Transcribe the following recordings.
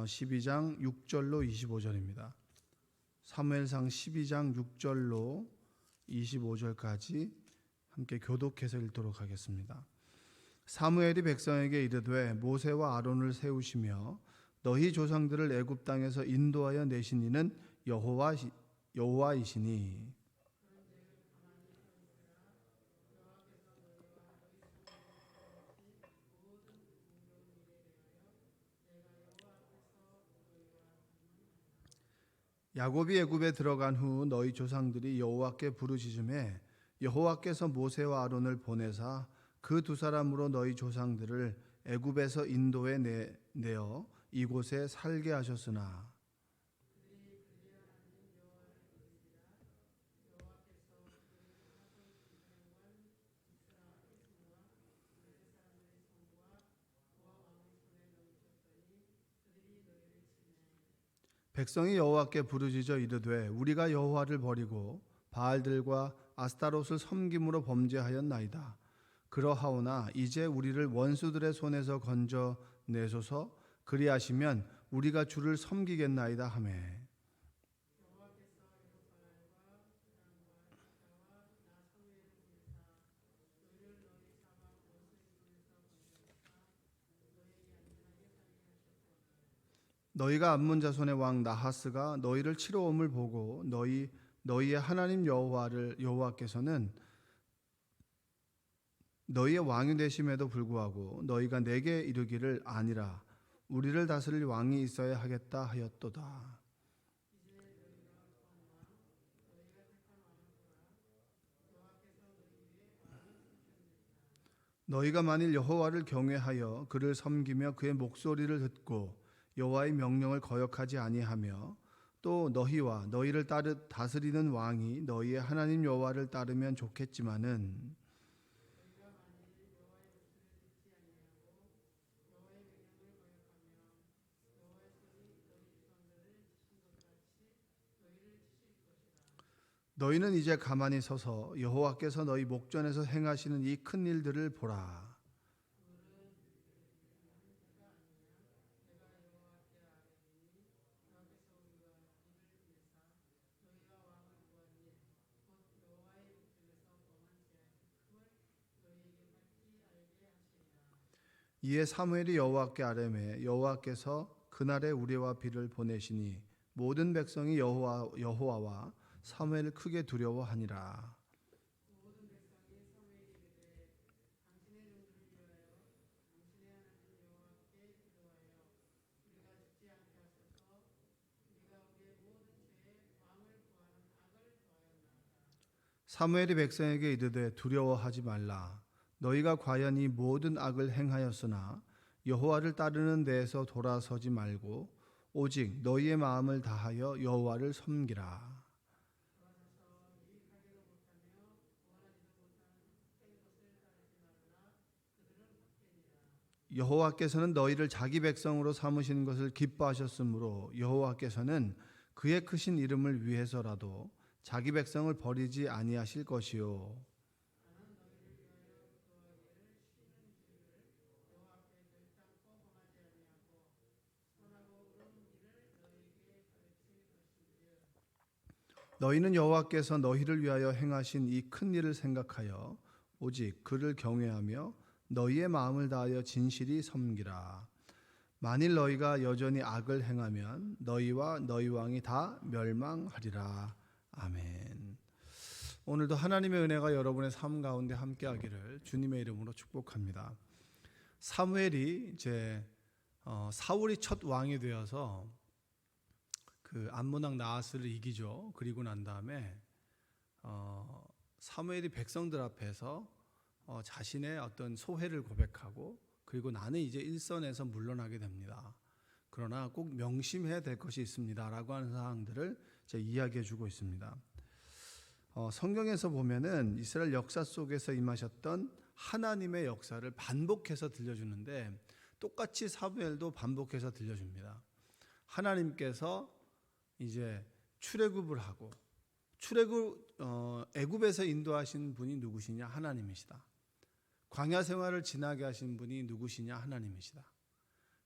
12장 6절로 25절입니다. 사무엘상 12장 6절로 25절까지 함께 교독해서 읽도록 하겠습니다. 사무엘이 백성에게 이르되 모세와 아론을 세우시며 너희 조상들을 애굽 땅에서 인도하여 내신 이는 여호와이시니 야곱이 애굽에 들어간 후 너희 조상들이 여호와께 부르짖음에 여호와께서 모세와 아론을 보내사 그 두 사람으로 너희 조상들을 애굽에서 인도에 내어 이곳에 살게 하셨으나 백성이 여호와께 부르짖어 이르되 우리가 여호와를 버리고 바알들과 아스타롯을 섬김으로 범죄하였나이다. 그러하오나 이제 우리를 원수들의 손에서 건져 내소서. 그리하시면 우리가 주를 섬기겠나이다 하매 너희가 암몬 자손의 왕 나하스가 너희를 치러 om을 보고 너희의 하나님 여호와께서는 너희의 왕이 되심에도 불구하고 너희가 내게 이르기를 아니라 우리를 다스릴 왕이 있어야 하겠다 하였도다. 너희가 만일 여호와를 경외하여 그를 섬기며 그의 목소리를 듣고 여호와의 명령을 거역하지 아니하며 또 너희와 너희를 다스리는 왕이 너희의 하나님 여호와를 따르면 좋겠지만은 너희는 이제 가만히 서서 여호와께서 너희 목전에서 행하시는 이 큰 일들을 보라. 이에 사무엘이 여호와께 아뢰매 여호와께서 그날에 우레와 비를 보내시니 모든 백성이 여호와와 사무엘을 크게 두려워하니라. 사무엘이 백성에게 이르되 두려워하지 말라. 너희가 과연 이 모든 악을 행하였으나 여호와를 따르는 데에서 돌아서지 말고 오직 너희의 마음을 다하여 여호와를 섬기라. 여호와께서는 너희를 자기 백성으로 삼으신 것을 기뻐하셨으므로 여호와께서는 그의 크신 이름을 위해서라도 자기 백성을 버리지 아니하실 것이요 너희는 여호와께서 너희를 위하여 행하신 이 큰 일을 생각하여 오직 그를 경외하며 너희의 마음을 다하여 진실이 섬기라. 만일 너희가 여전히 악을 행하면 너희와 너희 왕이 다 멸망하리라. 아멘. 오늘도 하나님의 은혜가 여러분의 삶 가운데 함께하기를 주님의 이름으로 축복합니다. 사무엘이 이제 사울이 첫 왕이 되어서 그 암몬 왕 나하스를 이기죠. 그리고 난 다음에 사무엘이 백성들 앞에서 자신의 어떤 소회를 고백하고 그리고 나는 이제 일선에서 물러나게 됩니다. 그러나 꼭 명심해야 될 것이 있습니다라고 하는 사항들을 이야기해 주고 있습니다. 성경에서 보면은 이스라엘 역사 속에서 임하셨던 하나님의 역사를 반복해서 들려주는데 똑같이 사무엘도 반복해서 들려줍니다. 하나님께서 이제 출애굽을 하고 애굽에서 인도하신 분이 누구시냐? 하나님이시다. 광야 생활을 지나게 하신 분이 누구시냐? 하나님이시다.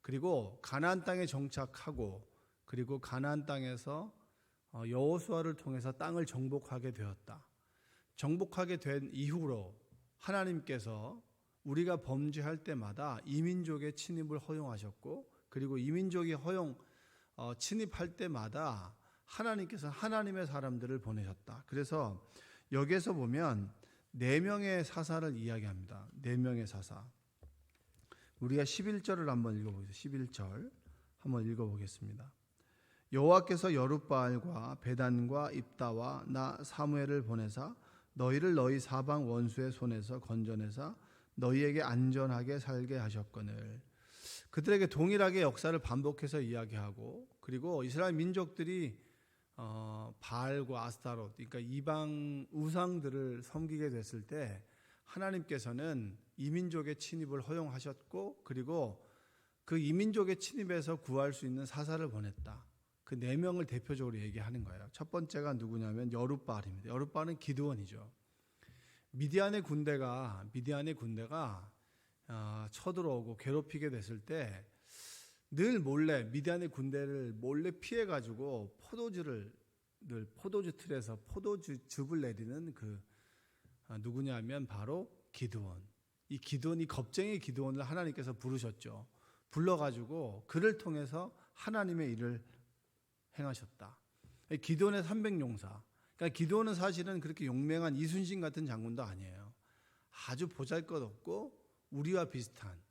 그리고 가나안 땅에 정착하고 그리고 가나안 땅에서 여호수아를 통해서 땅을 정복하게 되었다. 정복하게 된 이후로 하나님께서 우리가 범죄할 때마다 이민족의 침입을 허용하셨고 그리고 이민족이 침입할 때마다 하나님께서 하나님의 사람들을 보내셨다. 그래서 여기에서 보면 4명의 사사를 이야기합니다. 4명의 사사. 우리가 11절을 한번 읽어보겠습니다. 11절 한번 읽어보겠습니다. 여호와께서 여룻바알과 베단과 입다와 나 사무엘을 보내사 너희를 너희 사방 원수의 손에서 건져내사 너희에게 안전하게 살게 하셨거늘. 그들에게 동일하게 역사를 반복해서 이야기하고 그리고 이스라엘 민족들이 바알과 아스타롯 그러니까 이방 우상들을 섬기게 됐을 때 하나님께서는 이민족의 침입을 허용하셨고 그리고 그 이민족의 침입에서 구할 수 있는 사사를 보냈다. 그 4명을 대표적으로 얘기하는 거예요. 첫 번째가 누구냐면 여룻바알입니다. 여룻바알은 기드온이죠. 미디안의 군대가 쳐들어오고 괴롭히게 됐을 때 늘 몰래 미디안의 군대를 몰래 피해 가지고 포도주 틀에서 포도즙을 내리는 그 누구냐면 바로 기드온. 이 기드온이 겁쟁이 기드온을 하나님께서 부르셨죠. 불러가지고 그를 통해서 하나님의 일을 행하셨다. 기드온의 300용사. 그러니까 기드온은 사실은 그렇게 용맹한 이순신 같은 장군도 아니에요. 아주 보잘것없고 우리와 비슷한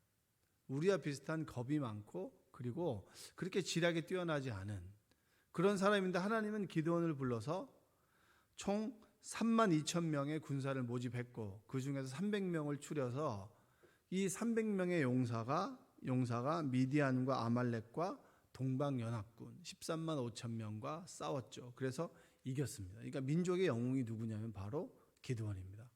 겁이 많고 그리고 그렇게 지략에 뛰어나지 않은 그런 사람인데 하나님은 기드온을 불러서 총 32,000명의 군사를 모집했고 그 중에서 300명을 추려서 이 300명의 용사가 미디안과 아말렉과 동방연합군 13만 5천 명과 싸웠죠. 그래서 이겼습니다. 그러니까 민족의 영웅이 누구냐면 바로 기드온입니다.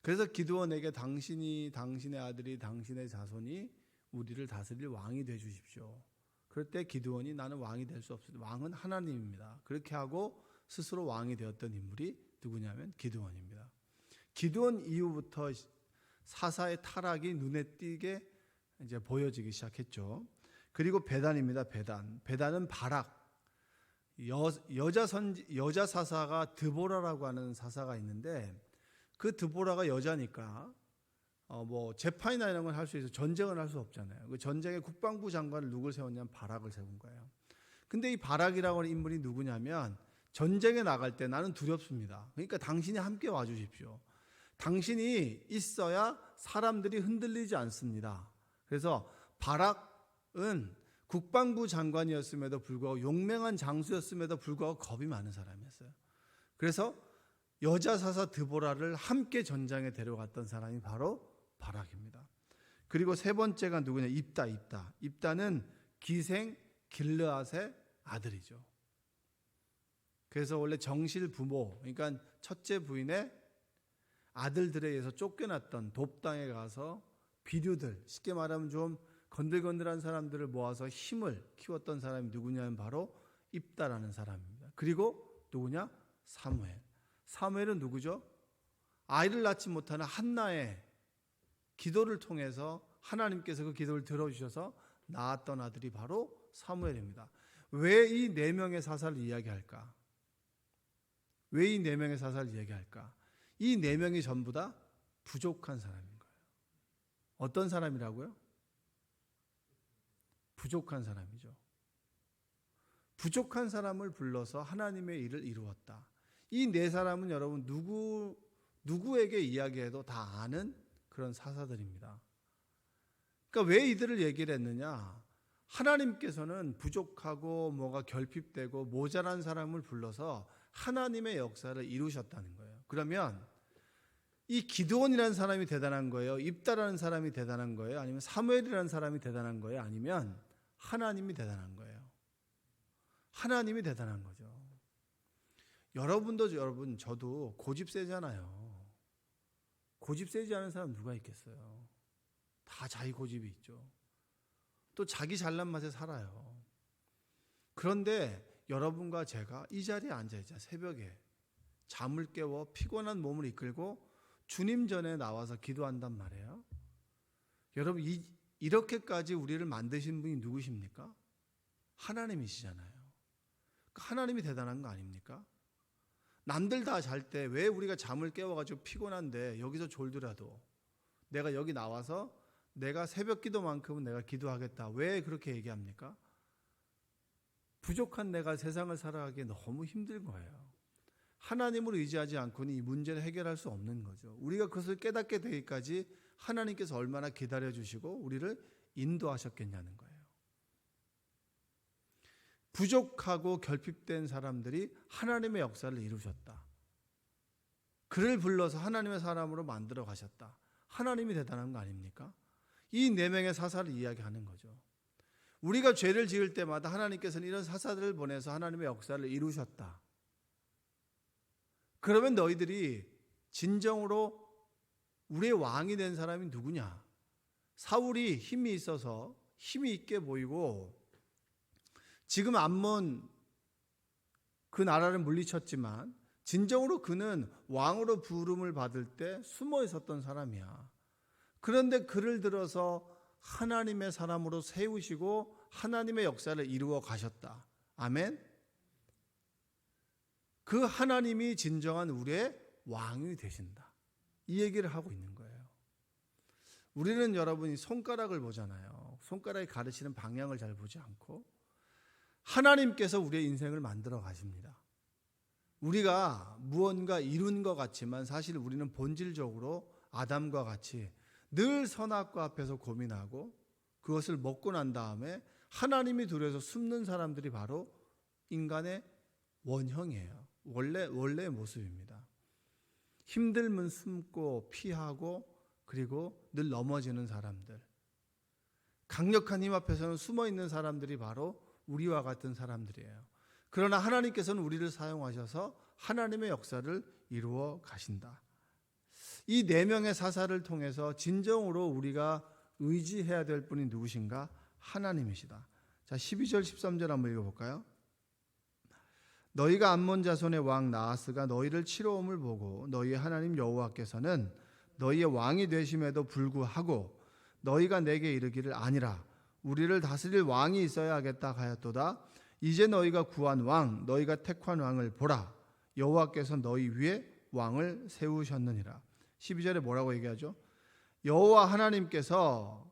그래서 기드온에게 당신의 아들이 당신의 자손이 우리를 다스릴 왕이 돼 주십시오. 그럴 때 기드온이 나는 왕이 될 수 없습니다. 왕은 하나님입니다. 그렇게 하고 스스로 왕이 되었던 인물이 누구냐면 기드온입니다. 기드온 이후부터 사사의 타락이 눈에 띄게 이제 보여지기 시작했죠. 그리고 베단입니다. 베단은 바락. 여자 사사가 드보라라고 하는 사사가 있는데 그 드보라가 여자니까 재판이나 이런 걸 할 수 있어 전쟁을 할 수 없잖아요. 그 전쟁의 국방부 장관을 누굴 세웠냐면 바락을 세운 거예요. 근데 이 바락이라고 하는 인물이 누구냐면 전쟁에 나갈 때 나는 두렵습니다. 그러니까 당신이 함께 와주십시오. 당신이 있어야 사람들이 흔들리지 않습니다. 그래서 바락은 국방부 장관이었음에도 불구하고 용맹한 장수였음에도 불구하고 겁이 많은 사람이었어요. 그래서 여자 사사 드보라를 함께 전장에 데려갔던 사람이 바로 바락입니다. 그리고 세 번째가 누구냐? 입다는 기생 길르앗의 아들이죠. 그래서 원래 정실 부모, 그러니까 첫째 부인의 아들들에 의해서 쫓겨났던 돕당에 가서 비류들, 쉽게 말하면 좀 건들건들한 사람들을 모아서 힘을 키웠던 사람이 누구냐면 바로 입다라는 사람입니다. 그리고 누구냐? 사무엘은 누구죠? 아이를 낳지 못하는 한나의 기도를 통해서 하나님께서 그 기도를 들어주셔서 낳았던 아들이 바로 사무엘입니다. 왜 이 4명의 사사를 이야기할까? 이 4명이 전부 다 부족한 사람인 거예요. 어떤 사람이라고요? 부족한 사람이죠. 부족한 사람을 불러서 하나님의 일을 이루었다. 이 4사람은 여러분 누구에게 이야기해도 다 아는 그런 사사들입니다. 그러니까 왜 이들을 얘기를 했느냐? 하나님께서는 부족하고 뭐가 결핍되고 모자란 사람을 불러서 하나님의 역사를 이루셨다는 거예요. 그러면 이 기드온이라는 사람이 대단한 거예요? 입다라는 사람이 대단한 거예요? 아니면 사무엘이라는 사람이 대단한 거예요? 아니면 하나님이 대단한 거예요? 하나님이 대단한 거죠. 여러분 저도 고집 세잖아요. 고집 세지 않은 사람 누가 있겠어요? 다 자기 고집이 있죠. 또 자기 잘난 맛에 살아요. 그런데 여러분과 제가 이 자리에 앉아있자 새벽에 잠을 깨워 피곤한 몸을 이끌고 주님 전에 나와서 기도한단 말이에요. 여러분 이렇게까지 우리를 만드신 분이 누구십니까? 하나님이시잖아요. 하나님이 대단한 거 아닙니까? 남들 다 잘 때 왜 우리가 잠을 깨워가지고 피곤한데 여기서 졸더라도 내가 여기 나와서 내가 새벽 기도만큼은 내가 기도하겠다. 왜 그렇게 얘기합니까? 부족한 내가 세상을 살아가기에 너무 힘든 거예요. 하나님을 의지하지 않고는 이 문제를 해결할 수 없는 거죠. 우리가 그것을 깨닫게 되기까지 하나님께서 얼마나 기다려주시고 우리를 인도하셨겠냐는 거예요. 부족하고 결핍된 사람들이 하나님의 역사를 이루셨다. 그를 불러서 하나님의 사람으로 만들어 가셨다. 하나님이 대단한 거 아닙니까? 이 네 명의 사사를 이야기하는 거죠. 우리가 죄를 지을 때마다 하나님께서는 이런 사사들을 보내서 하나님의 역사를 이루셨다. 그러면 너희들이 진정으로 우리의 왕이 된 사람이 누구냐? 사울이 힘이 있어서 힘이 있게 보이고 지금 암몬 그 나라를 물리쳤지만 진정으로 그는 왕으로 부름을 받을 때 숨어 있었던 사람이야. 그런데 그를 들어서 하나님의 사람으로 세우시고 하나님의 역사를 이루어 가셨다. 아멘. 그 하나님이 진정한 우리의 왕이 되신다. 이 얘기를 하고 있는 거예요. 우리는 여러분이 손가락을 보잖아요. 손가락이 가르치는 방향을 잘 보지 않고 하나님께서 우리의 인생을 만들어 가십니다. 우리가 무언가 이룬 것 같지만 사실 우리는 본질적으로 아담과 같이 늘 선악과 앞에서 고민하고 그것을 먹고 난 다음에 하나님이 두려워서 숨는 사람들이 바로 인간의 원형이에요. 원래의 모습입니다. 힘들면 숨고 피하고 그리고 늘 넘어지는 사람들. 강력한 힘 앞에서는 숨어 있는 사람들이 바로 우리와 같은 사람들이에요. 그러나 하나님께서는 우리를 사용하셔서 하나님의 역사를 이루어 가신다. 이 네 명의 사사를 통해서 진정으로 우리가 의지해야 될 분이 누구신가? 하나님이시다. 자, 12절 13절 한번 읽어볼까요? 너희가 암몬 자손의 왕 나하스가 너희를 치러옴을 보고 너희 하나님 여호와께서는 너희의 왕이 되심에도 불구하고 너희가 내게 이르기를 아니라 우리를 다스릴 왕이 있어야 하겠다 하였도다. 이제 너희가 구한 왕 너희가 택한 왕을 보라. 여호와께서 너희 위에 왕을 세우셨느니라. 12절에 뭐라고 얘기하죠? 여호와 하나님께서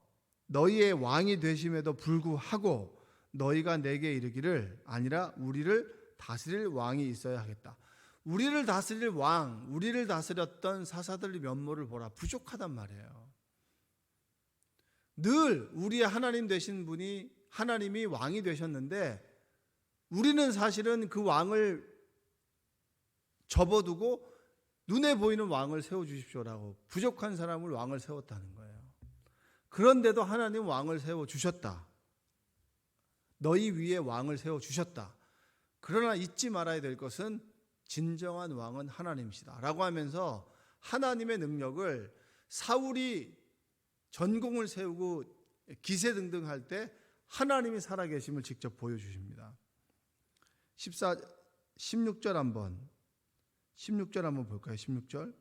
너희의 왕이 되심에도 불구하고 너희가 내게 이르기를 아니라 우리를 다스릴 왕이 있어야 하겠다. 우리를 다스릴 왕, 우리를 다스렸던 사사들의 면모를 보라. 부족하단 말이에요. 늘 우리의 하나님 되신 분이 하나님이 왕이 되셨는데 우리는 사실은 그 왕을 접어두고 눈에 보이는 왕을 세워주십시오라고 부족한 사람을 왕을 세웠다는 거예요. 그런데도 하나님 왕을 세워주셨다. 너희 위에 왕을 세워주셨다. 그러나 잊지 말아야 될 것은 진정한 왕은 하나님이시다 라고 하면서 하나님의 능력을 사울이 전공을 세우고 기세등등할 때 하나님이 살아계심을 직접 보여주십니다. 16절 한번 볼까요? 16절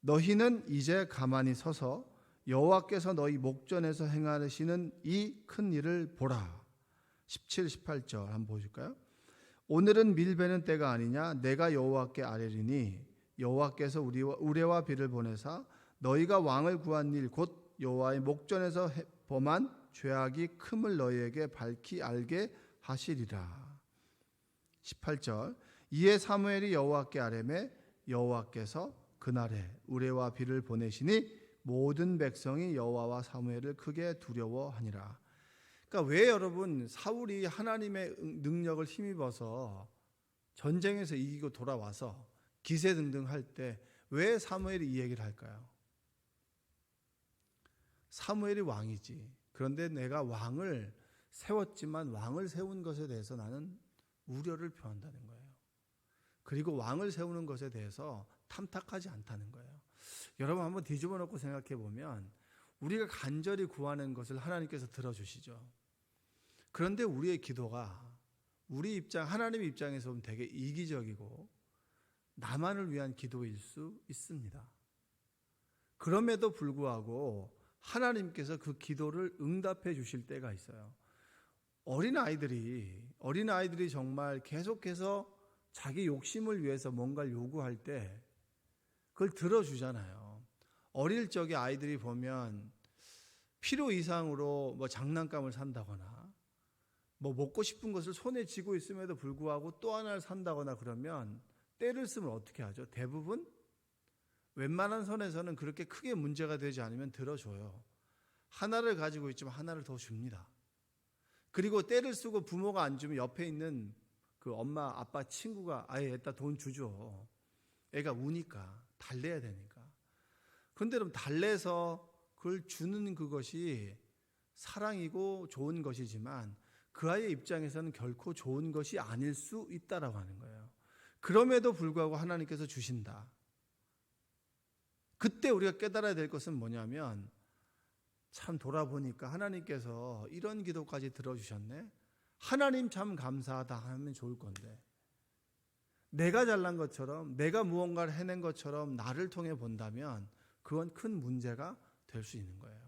너희는 이제 가만히 서서 여호와께서 너희 목전에서 행하시는 이 큰 일을 보라. 17, 18절 한번 보실까요? 오늘은 밀베는 때가 아니냐 내가 여호와께 아뢰리니 여호와께서 우레와 비를 보내사 너희가 왕을 구한 일 곧 여호와의 목전에서 범한 죄악이 큼을 너희에게 밝히 알게 하시리라. 18절 이에 사무엘이 여호와께 아뢰매 여호와께서 그날에 우레와 비를 보내시니 모든 백성이 여호와와 사무엘을 크게 두려워하니라. 그러니까 왜 여러분 사울이 하나님의 능력을 힘입어서 전쟁에서 이기고 돌아와서 기세등등할 때 왜 사무엘이 이 얘기를 할까요? 사무엘이 왕이지. 그런데 내가 왕을 세웠지만 왕을 세운 것에 대해서 나는 우려를 표한다는 거예요. 그리고 왕을 세우는 것에 대해서 탐탁하지 않다는 거예요. 여러분 한번 뒤집어 놓고 생각해 보면 우리가 간절히 구하는 것을 하나님께서 들어주시죠. 그런데 우리의 기도가 하나님 입장에서 보면 되게 이기적이고 나만을 위한 기도일 수 있습니다. 그럼에도 불구하고 하나님께서 그 기도를 응답해 주실 때가 있어요. 어린아이들이 정말 계속해서 자기 욕심을 위해서 뭔가를 요구할 때 그걸 들어주잖아요. 어릴 적에 아이들이 보면 필요 이상으로 뭐 장난감을 산다거나 뭐 먹고 싶은 것을 손에 쥐고 있음에도 불구하고 또 하나를 산다거나 그러면 때를 쓰면 어떻게 하죠? 대부분 웬만한 선에서는 그렇게 크게 문제가 되지 않으면 들어줘요. 하나를 가지고 있지만 하나를 더 줍니다. 그리고 때를 쓰고 부모가 안 주면 옆에 있는 그 엄마, 아빠, 친구가 아예 애다 돈 주죠. 애가 우니까, 달래야 되니까. 그런데 그럼 달래서 그걸 주는 그것이 사랑이고 좋은 것이지만 그 아이의 입장에서는 결코 좋은 것이 아닐 수 있다라고 하는 거예요. 그럼에도 불구하고 하나님께서 주신다. 그때 우리가 깨달아야 될 것은 뭐냐면 참 돌아보니까 하나님께서 이런 기도까지 들어주셨네. 하나님 참 감사하다 하면 좋을 건데 내가 잘난 것처럼 내가 무언가를 해낸 것처럼 나를 통해 본다면 그건 큰 문제가 될 수 있는 거예요.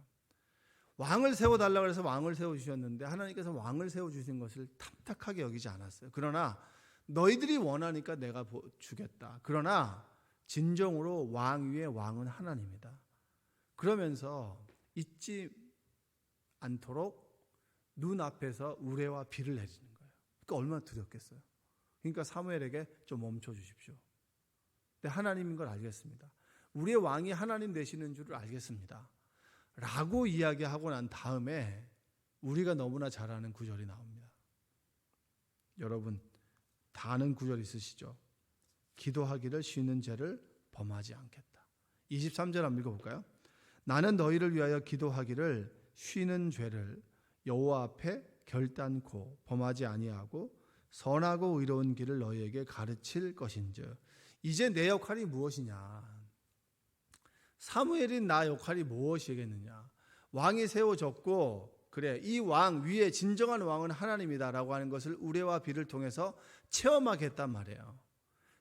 왕을 세워달라고 해서 왕을 세워주셨는데 하나님께서 왕을 세워주신 것을 탐탁하게 여기지 않았어요. 그러나 너희들이 원하니까 내가 주겠다. 그러나 진정으로 왕 위의 왕은 하나님이다. 그러면서 잊지 않도록 눈앞에서 우레와 비를 내리는 거예요. 그러니까 얼마나 두렵겠어요. 그러니까 사무엘에게 좀 멈춰 주십시오. 근데 하나님인 걸 알겠습니다. 우리의 왕이 하나님 되시는 줄을 알겠습니다. 라고 이야기하고 난 다음에 우리가 너무나 잘 아는 구절이 나옵니다. 여러분 다 아는 구절 있으시죠? 기도하기를 쉬는 죄를 범하지 않겠다. 23절 한번 읽어볼까요? 나는 너희를 위하여 기도하기를 쉬는 죄를 여호와 앞에 결단코 범하지 아니하고 선하고 의로운 길을 너희에게 가르칠 것인즉. 이제 내 역할이 무엇이냐? 사무엘인 나 역할이 무엇이겠느냐? 왕이 세워졌고 그래 이 왕 위에 진정한 왕은 하나님이다라고 하는 것을 우레와 비를 통해서 체험하게 했단 말이에요.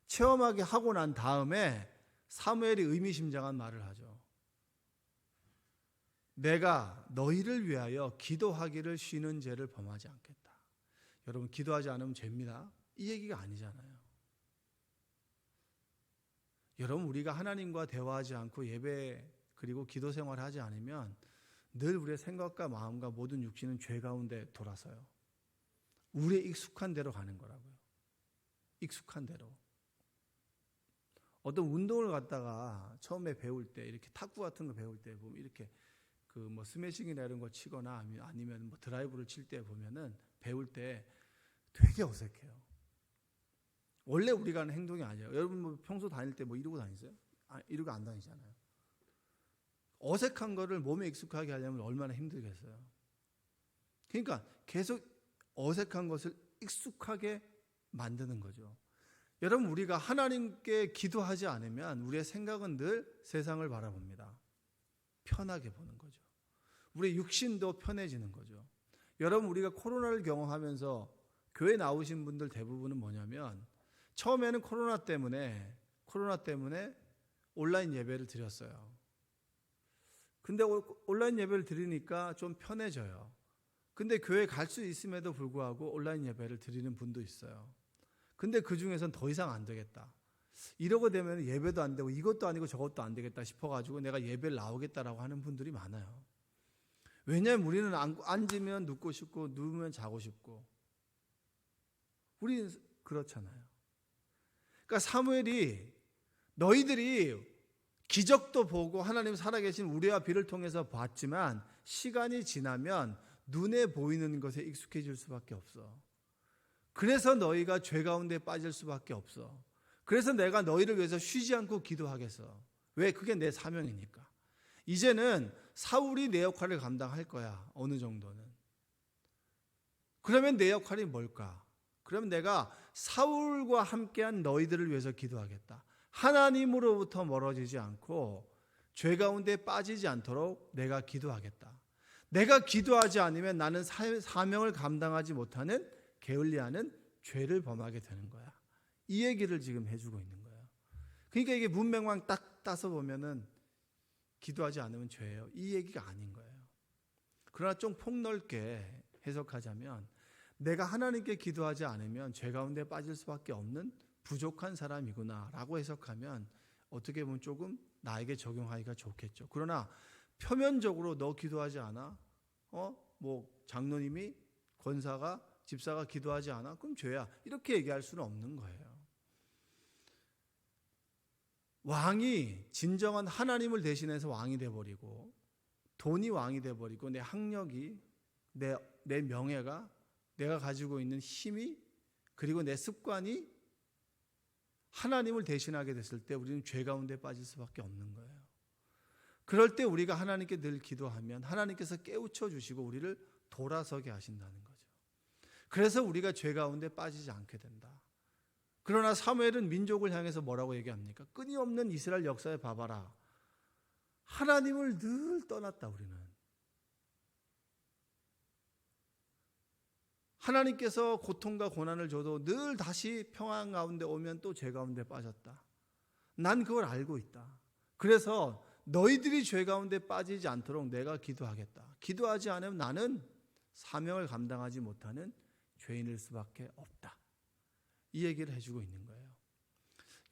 체험하게 하고 난 다음에 사무엘이 의미심장한 말을 하죠. 내가 너희를 위하여 기도하기를 쉬는 죄를 범하지 않겠다. 여러분 기도하지 않으면 죄입니다. 이 얘기가 아니잖아요. 여러분 우리가 하나님과 대화하지 않고 예배 그리고 기도 생활을 하지 않으면 늘 우리의 생각과 마음과 모든 육신은 죄 가운데 돌아서요. 우리의 익숙한 대로 가는 거라고요. 익숙한 대로. 어떤 운동을 갖다가 처음에 배울 때 이렇게 탁구 같은 거 배울 때 보면 이렇게 그 뭐 스매싱이나 이런 거 치거나 아니면 뭐 드라이브를 칠 때 보면은 배울 때 되게 어색해요. 원래 우리가 하는 행동이 아니에요. 여러분 뭐 평소 다닐 때 뭐 이러고 다니세요? 이러고 안 다니잖아요. 어색한 거를 몸에 익숙하게 하려면 얼마나 힘들겠어요. 그러니까 계속 어색한 것을 익숙하게 만드는 거죠. 여러분 우리가 하나님께 기도하지 않으면 우리의 생각은 늘 세상을 바라봅니다. 편하게 보는 거죠. 우리의 육신도 편해지는 거죠. 여러분 우리가 코로나를 경험하면서 교회 나오신 분들 대부분은 뭐냐면 처음에는 코로나 때문에 온라인 예배를 드렸어요. 근데 온라인 예배를 드리니까 좀 편해져요. 근데 교회 갈 수 있음에도 불구하고 온라인 예배를 드리는 분도 있어요. 근데 그 중에서는 더 이상 안 되겠다. 이러고 되면 예배도 안 되고 이것도 아니고 저것도 안 되겠다 싶어가지고 내가 예배를 나오겠다라고 하는 분들이 많아요. 왜냐하면 우리는 앉으면 눕고 싶고 누우면 자고 싶고 우리는 그렇잖아요. 그러니까 사무엘이 너희들이 기적도 보고 하나님 살아계신 우리와 비를 통해서 봤지만 시간이 지나면 눈에 보이는 것에 익숙해질 수밖에 없어. 그래서 너희가 죄 가운데 빠질 수밖에 없어. 그래서 내가 너희를 위해서 쉬지 않고 기도하겠어. 왜? 그게 내 사명이니까. 이제는 사울이 내 역할을 감당할 거야. 어느 정도는. 그러면 내 역할이 뭘까? 그러면 내가 사울과 함께한 너희들을 위해서 기도하겠다. 하나님으로부터 멀어지지 않고 죄 가운데 빠지지 않도록 내가 기도하겠다. 내가 기도하지 않으면 나는 사명을 감당하지 못하는 게을리하는 죄를 범하게 되는 거야. 이 얘기를 지금 해주고 있는 거예요. 그러니까 이게 문맥만 딱 따서 보면은 기도하지 않으면 죄예요. 이 얘기가 아닌 거예요. 그러나 좀 폭넓게 해석하자면 내가 하나님께 기도하지 않으면 죄 가운데 빠질 수밖에 없는 부족한 사람이구나 라고 해석하면 어떻게 보면 조금 나에게 적용하기가 좋겠죠. 그러나 표면적으로 너 기도하지 않아? 장로님이, 권사가, 집사가 기도하지 않아? 그럼 죄야. 이렇게 얘기할 수는 없는 거예요. 왕이 진정한 하나님을 대신해서 왕이 돼버리고, 돈이 왕이 돼버리고, 내 학력이, 내 명예가, 내가 가지고 있는 힘이, 그리고 내 습관이 하나님을 대신하게 됐을 때 우리는 죄 가운데 빠질 수밖에 없는 거예요. 그럴 때 우리가 하나님께 늘 기도하면 하나님께서 깨우쳐 주시고 우리를 돌아서게 하신다는 거죠. 그래서 우리가 죄 가운데 빠지지 않게 된다. 그러나 사무엘은 민족을 향해서 뭐라고 얘기합니까? 끊임없는 이스라엘 역사에 봐봐라. 하나님을 늘 떠났다 우리는. 하나님께서 고통과 고난을 줘도 늘 다시 평안 가운데 오면 또 죄 가운데 빠졌다. 난 그걸 알고 있다. 그래서 너희들이 죄 가운데 빠지지 않도록 내가 기도하겠다. 기도하지 않으면 나는 사명을 감당하지 못하는 죄인일 수밖에 없다. 이 얘기를 해주고 있는 거예요.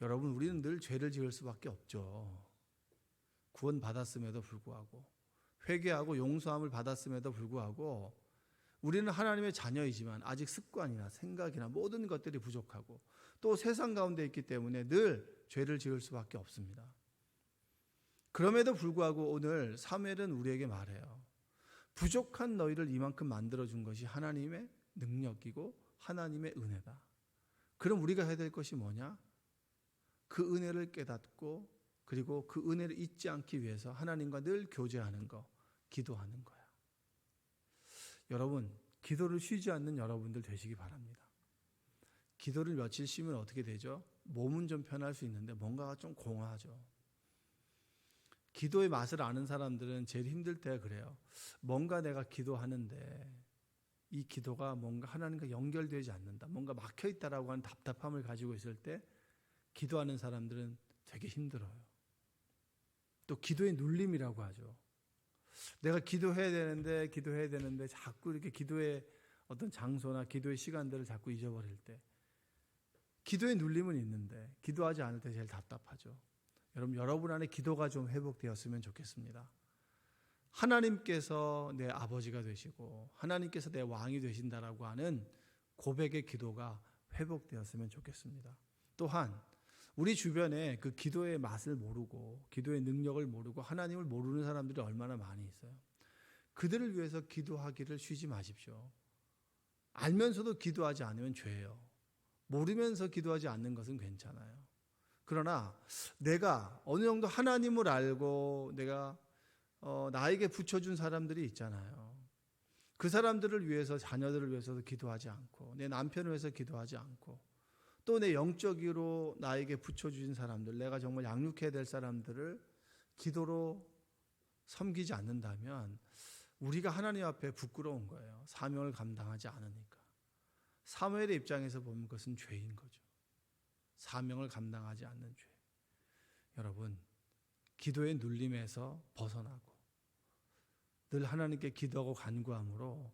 여러분, 우리는 늘 죄를 지을 수밖에 없죠. 구원 받았음에도 불구하고, 회개하고 용서함을 받았음에도 불구하고 우리는 하나님의 자녀이지만 아직 습관이나 생각이나 모든 것들이 부족하고 또 세상 가운데 있기 때문에 늘 죄를 지을 수밖에 없습니다. 그럼에도 불구하고 오늘 사무엘은 우리에게 말해요. 부족한 너희를 이만큼 만들어준 것이 하나님의 능력이고 하나님의 은혜다. 그럼 우리가 해야 될 것이 뭐냐? 그 은혜를 깨닫고 그리고 그 은혜를 잊지 않기 위해서 하나님과 늘 교제하는 거, 기도하는 거야. 여러분, 기도를 쉬지 않는 여러분들 되시기 바랍니다. 기도를 며칠 쉬면 어떻게 되죠? 몸은 좀 편할 수 있는데 뭔가가 좀 공허하죠. 기도의 맛을 아는 사람들은 제일 힘들 때가 그래요. 뭔가 내가 기도하는데 이 기도가 뭔가 하나님과 연결되지 않는다. 뭔가 막혀있다라고 하는 답답함을 가지고 있을 때 기도하는 사람들은 되게 힘들어요. 또 기도의 눌림이라고 하죠. 내가 기도해야 되는데 자꾸 이렇게 기도의 어떤 장소나 기도의 시간들을 자꾸 잊어버릴 때 기도의 눌림은 있는데 기도하지 않을 때 제일 답답하죠. 여러분 안에 기도가 좀 회복되었으면 좋겠습니다. 하나님께서 내 아버지가 되시고 하나님께서 내 왕이 되신다라고 하는 고백의 기도가 회복되었으면 좋겠습니다. 또한 우리 주변에 그 기도의 맛을 모르고 기도의 능력을 모르고 하나님을 모르는 사람들이 얼마나 많이 있어요. 그들을 위해서 기도하기를 쉬지 마십시오. 알면서도 기도하지 않으면 죄예요. 모르면서 기도하지 않는 것은 괜찮아요. 그러나 내가 어느 정도 하나님을 알고 내가 나에게 붙여준 사람들이 있잖아요. 그 사람들을 위해서, 자녀들을 위해서도 기도하지 않고 내 남편을 위해서 기도하지 않고 또 내 영적으로 나에게 붙여주신 사람들, 내가 정말 양육해야 될 사람들을 기도로 섬기지 않는다면 우리가 하나님 앞에 부끄러운 거예요. 사명을 감당하지 않으니까. 사무엘의 입장에서 보면 그것은 죄인 거죠. 사명을 감당하지 않는 죄. 여러분, 기도의 눌림에서 벗어나고 늘 하나님께 기도하고 간구함으로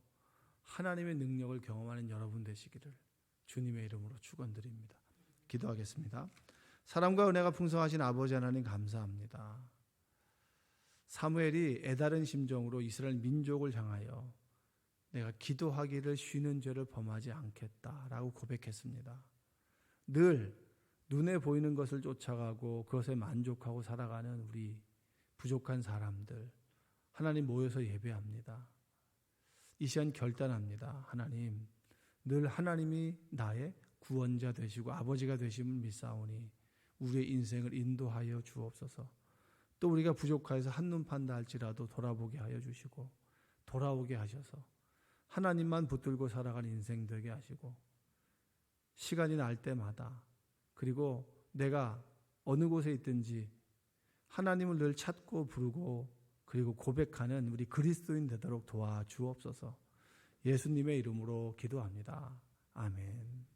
하나님의 능력을 경험하는 여러분 되시기를 주님의 이름으로 축원드립니다. 기도하겠습니다. 사랑과 은혜가 풍성하신 아버지 하나님 감사합니다. 사무엘이 애다른 심정으로 이스라엘 민족을 향하여 내가 기도하기를 쉬는 죄를 범하지 않겠다라고 고백했습니다. 늘 눈에 보이는 것을 쫓아가고 그것에 만족하고 살아가는 우리 부족한 사람들, 하나님 모여서 예배합니다. 이 시간 결단합니다. 하나님, 늘 하나님이 나의 구원자 되시고 아버지가 되심을 믿사오니 우리의 인생을 인도하여 주옵소서. 또 우리가 부족하여서 한눈 판다 할지라도 돌아보게 하여 주시고 돌아오게 하셔서 하나님만 붙들고 살아가는 인생 되게 하시고 시간이 날 때마다 그리고 내가 어느 곳에 있든지 하나님을 늘 찾고 부르고 그리고 고백하는 우리 그리스도인 되도록 도와주옵소서. 예수님의 이름으로 기도합니다. 아멘.